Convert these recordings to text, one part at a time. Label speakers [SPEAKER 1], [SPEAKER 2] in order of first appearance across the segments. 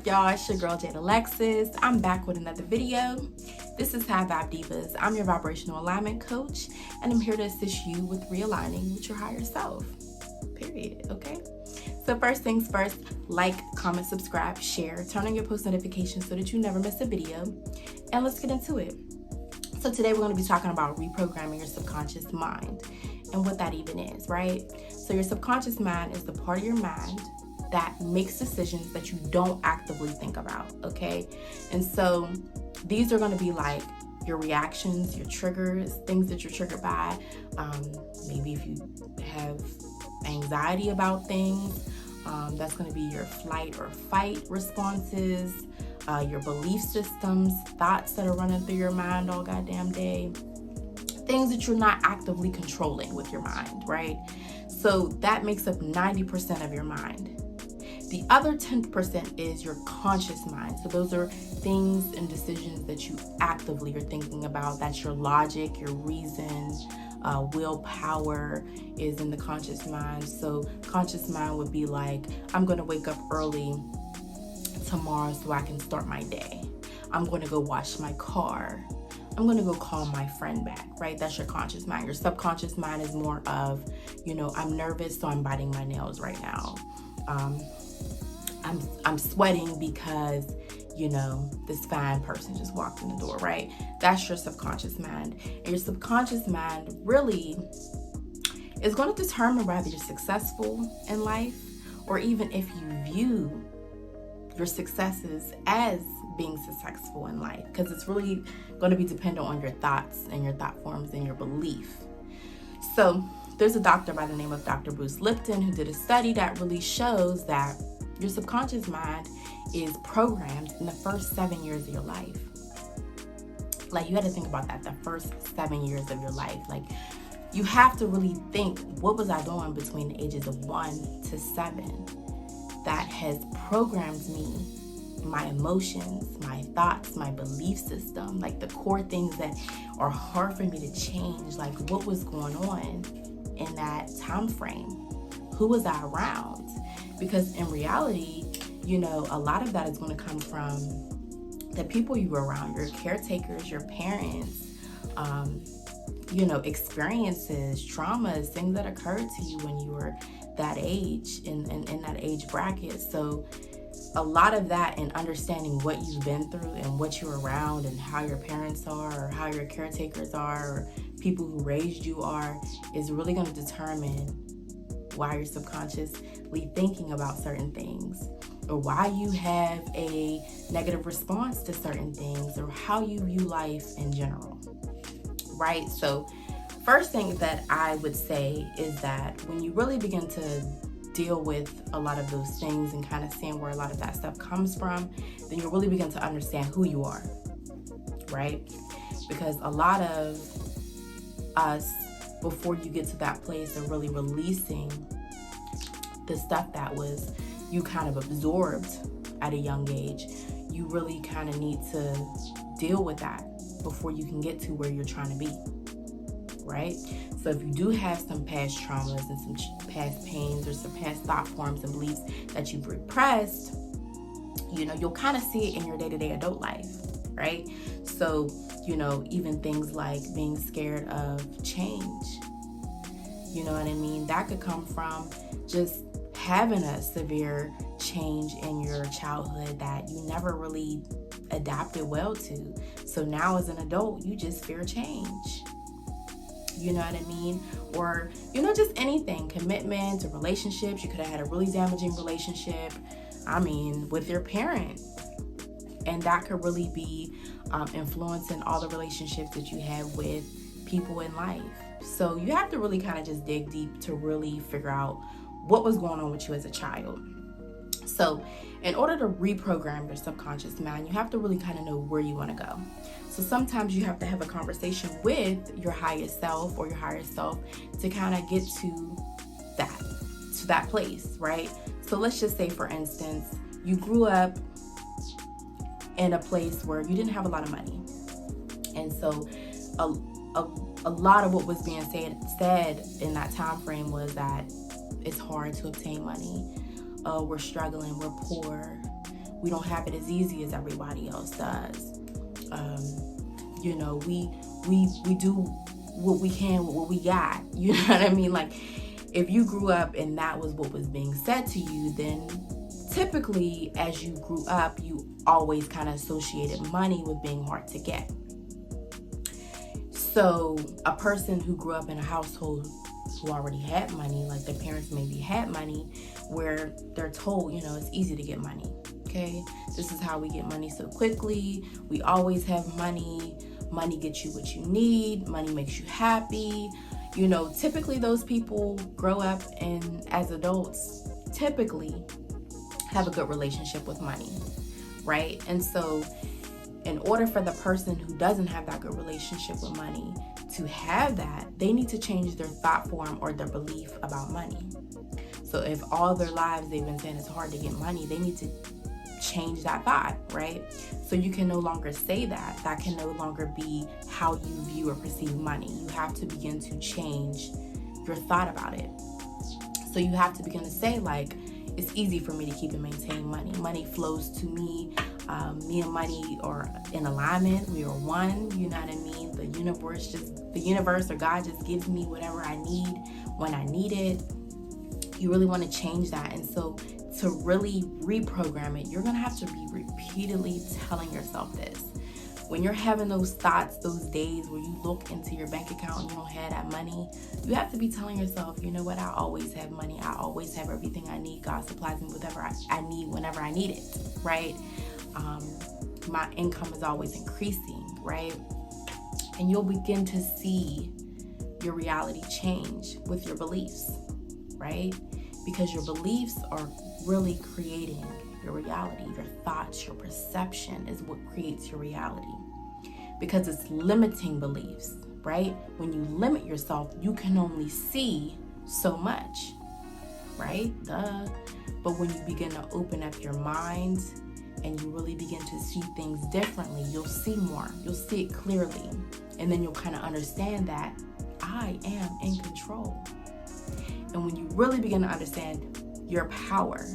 [SPEAKER 1] y'all? It's your girl Jade Alexis. I'm back with another video. This is HighVibeDivas. I'm your Vibrational Alignment Coach, and I'm here to assist you with realigning with your higher self. Period. Okay? So first things first, like, comment, subscribe, share, turn on your post notifications so that you never miss a video, and let's get into it. So today we're going to be talking about reprogramming your subconscious mind and what that even is, right? So your subconscious mind is the part of your mind that makes decisions that you don't actively think about, okay? And so these are going to be like your reactions, your triggers, things that you're triggered by. Maybe if you have anxiety about things, that's going to be your flight or fight responses, your belief systems, thoughts that are running through your mind all goddamn day, things that you're not actively controlling with your mind, right? So that makes up 90% of your mind. The other 10% is your conscious mind. So those are things and decisions that you actively are thinking about. That's your logic, your reason, willpower is in the conscious mind. So conscious mind would be like, I'm going to wake up early tomorrow so I can start my day. I'm going to go wash my car. I'm going to go call my friend back, right? That's your conscious mind. Your subconscious mind is more of, I'm nervous, so I'm biting my nails right now. I'm sweating because, this fine person just walked in the door, right? That's your subconscious mind. And your subconscious mind really is going to determine whether you're successful in life or even if you view your successes as being successful in life, because it's really going to be dependent on your thoughts and your thought forms and your belief. So there's a doctor by the name of Dr. Bruce Lipton who did a study that really shows that your subconscious mind is programmed in the first 7 years of your life. Like, you had to think about that, the first 7 years of your life. Like, you have to really think, what was I doing between the ages of 1 to 7 that has programmed me, my emotions, my thoughts, my belief system, like the core things that are hard for me to change. Like, what was going on in that time frame? Who was I around? Because in reality, a lot of that is going to come from the people you were around, your caretakers, your parents, experiences, traumas, things that occurred to you when you were that age, in that age bracket. So a lot of that, and understanding what you've been through and what you're around and how your parents are or how your caretakers are or people who raised you are, is really going to determine why you're subconsciously thinking about certain things, or why you have a negative response to certain things, or how you view life in general, right? So first thing that I would say is that when you really begin to deal with a lot of those things and kind of seeing where a lot of that stuff comes from, then you'll really begin to understand who you are, right? Because a lot of us, before you get to that place of really releasing the stuff that was you kind of absorbed at a young age, you really kind of need to deal with that before you can get to where you're trying to be, right? So if you do have some past traumas and some past pains or some past thought forms and beliefs that you've repressed, you'll kind of see it in your day-to-day adult life, right? So, even things like being scared of change, you know what I mean? That could come from just having a severe change in your childhood that you never really adapted well to. So now as an adult, you just fear change. You know what I mean? Or, just anything, commitment or relationships. You could have had a really damaging relationship, with your parent. And that could really be influencing all the relationships that you have with people in life. So you have to really kind of just dig deep to really figure out what was going on with you as a child. So in order to reprogram your subconscious mind, you have to really kind of know where you want to go. So sometimes you have to have a conversation with your highest self or your higher self to kind of get to that place, right? So let's just say, for instance, you grew up in a place where you didn't have a lot of money. And so a lot of what was being said in that time frame was that it's hard to obtain money. We're struggling, we're poor, We don't have it as easy as everybody else does. You know, we do what we can with what we got. You know what I mean? Like, if you grew up and that was what was being said to you, then typically as you grew up, you always kind of associated money with being hard to get. So a person who grew up in a household who already had money, like their parents maybe had money, where they're told, you know, it's easy to get money. Okay, this is how we get money so quickly. We always have money. Money gets you what you need. Money makes you happy. You know, typically those people grow up and as adults typically have a good relationship with money, right? And so in order for the person who doesn't have that good relationship with money to have that, they need to change their thought form or their belief about money. So if all their lives they've been saying it's hard to get money, they need to change that thought, right? So you can no longer say that. That can no longer be how you view or perceive money. You have to begin to change your thought about it. So you have to begin to say, like, it's easy for me to keep and maintain money. Money flows to me. Me and money are in alignment. We are one. You know what I mean? The universe or God just gives me whatever I need when I need it. You really want to change that. And so to really reprogram it, you're going to have to be repeatedly telling yourself this. When you're having those thoughts, those days where you look into your bank account and you don't have that money, you have to be telling yourself, you know what, I always have money. I always have everything I need. God supplies me with whatever I need whenever I need it, right? My income is always increasing, right? And you'll begin to see your reality change with your beliefs, right? Because your beliefs are really creating your reality. Your thoughts, your perception is what creates your reality. Because it's limiting beliefs, right? When you limit yourself, you can only see so much, right? Duh. But when you begin to open up your mind and you really begin to see things differently, you'll see more. You'll see it clearly. And then you'll kind of understand that I am in control. And when you really begin to understand your power,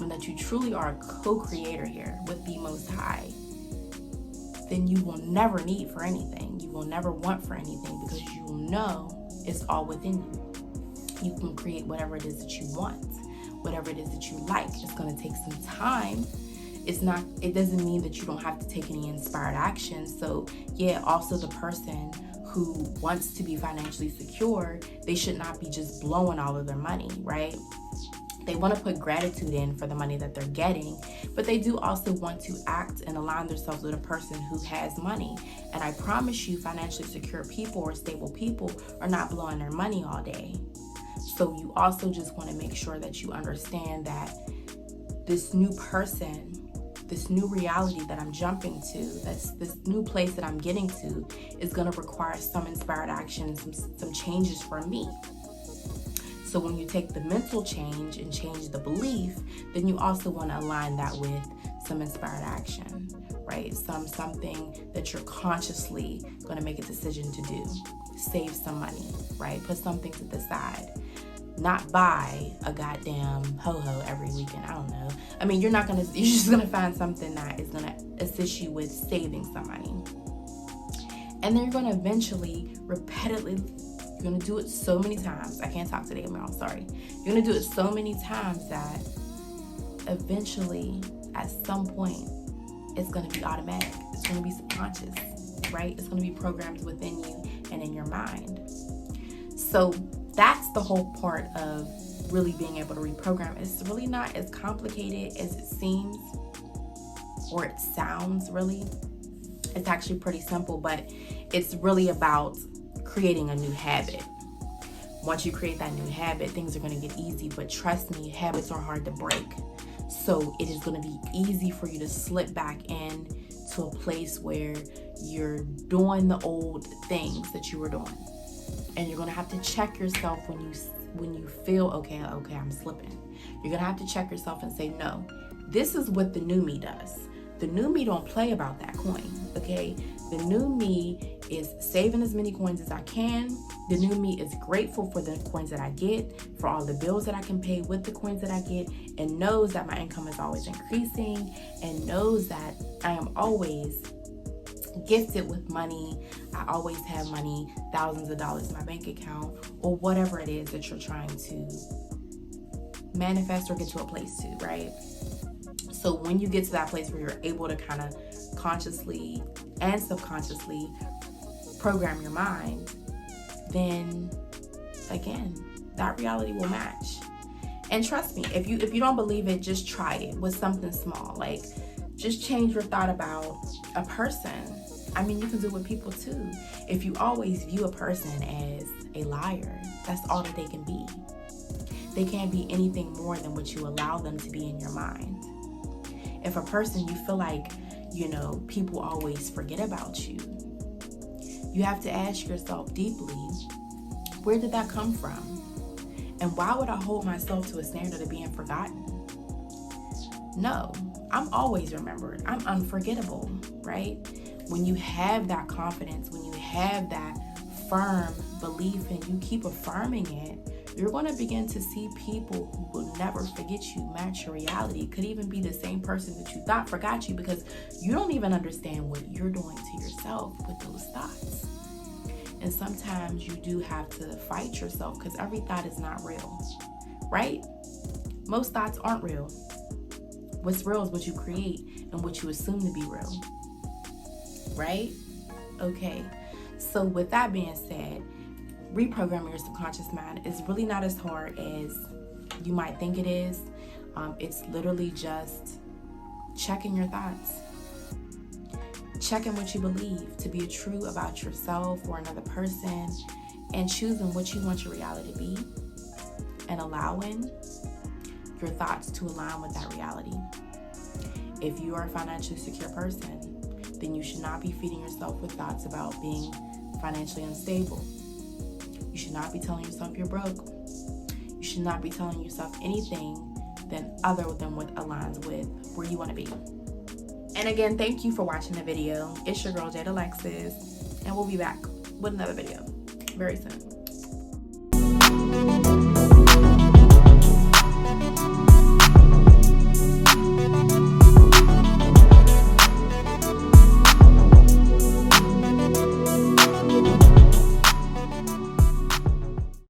[SPEAKER 1] and that you truly are a co-creator here with the Most High, then you will never need for anything. You will never want for anything, because you know it's all within you. You can create whatever it is that you want, whatever it is that you like. It's going to take some time. It doesn't mean that you don't have to take any inspired action. So yeah, also the person who wants to be financially secure, they should not be just blowing all of their money, right? They want to put gratitude in for the money that they're getting, but they do also want to act and align themselves with a person who has money. And I promise you, financially secure people or stable people are not blowing their money all day. So you also just want to make sure that you understand that this new person, this new reality that I'm jumping to, this new place that I'm getting to, is going to require some inspired action, some changes from me. So when you take the mental change and change the belief, then you also want to align that with some inspired action, right? Something that you're consciously going to make a decision to do. Save some money, right? Put something to the side. Not buy a goddamn ho-ho every weekend. I don't know. I mean, you're just going to find something that is going to assist you with saving some money. And then you're going to eventually, repetitively, you're going to do it so many times. I can't talk today, I'm sorry. You're going to do it so many times that eventually, at some point, it's going to be automatic. It's going to be subconscious, right? It's going to be programmed within you and in your mind. So that's the whole part of really being able to reprogram. It's really not as complicated as it seems, or it sounds, really. It's actually pretty simple, but it's really about creating a new habit. Once you create that new habit, things are going to get easy, but trust me, habits are hard to break. So it is going to be easy for you to slip back in to a place where you're doing the old things that you were doing. And you're going to have to check yourself when you feel, okay, I'm slipping. You're going to have to check yourself and say, no, this is what the new me does. The new me don't play about that coin, okay? The new me is saving as many coins as I can. The new me is grateful for the coins that I get, for all the bills that I can pay with the coins that I get, and knows that my income is always increasing, and knows that I am always gifted with money. I always have money, thousands of dollars in my bank account, or whatever it is that you're trying to manifest or get to a place to, right? So when you get to that place where you're able to kind of consciously and subconsciously program your mind, then again, that reality will match. And trust me, if you don't believe it, just try it with something small. Like, just change your thought about a person. I mean, you can do it with people too. If you always view a person as a liar, that's all that they can be. They can't be anything more than what you allow them to be in your mind. If a person, you feel like, people always forget about you, you have to ask yourself deeply, where did that come from? And why would I hold myself to a standard of being forgotten? No, I'm always remembered. I'm unforgettable, right? When you have that confidence, when you have that firm belief and you keep affirming it, you're going to begin to see people who will never forget you match your reality. It could even be the same person that you thought forgot you, because you don't even understand what you're doing to yourself with those thoughts. And sometimes you do have to fight yourself, because every thought is not real, right? Most thoughts aren't real. What's real is what you create and what you assume to be real, right? Okay, so with that being said, reprogramming your subconscious mind is really not as hard as you might think it is. It's literally just checking your thoughts, checking what you believe to be true about yourself or another person, and choosing what you want your reality to be, and allowing your thoughts to align with that reality. If you are a financially secure person, then you should not be feeding yourself with thoughts about being financially unstable. You should not be telling yourself you're broke. You should not be telling yourself anything other than what aligns with where you want to be. And again, thank you for watching the video. It's your girl, Jade Alexis, and we'll be back with another video very soon.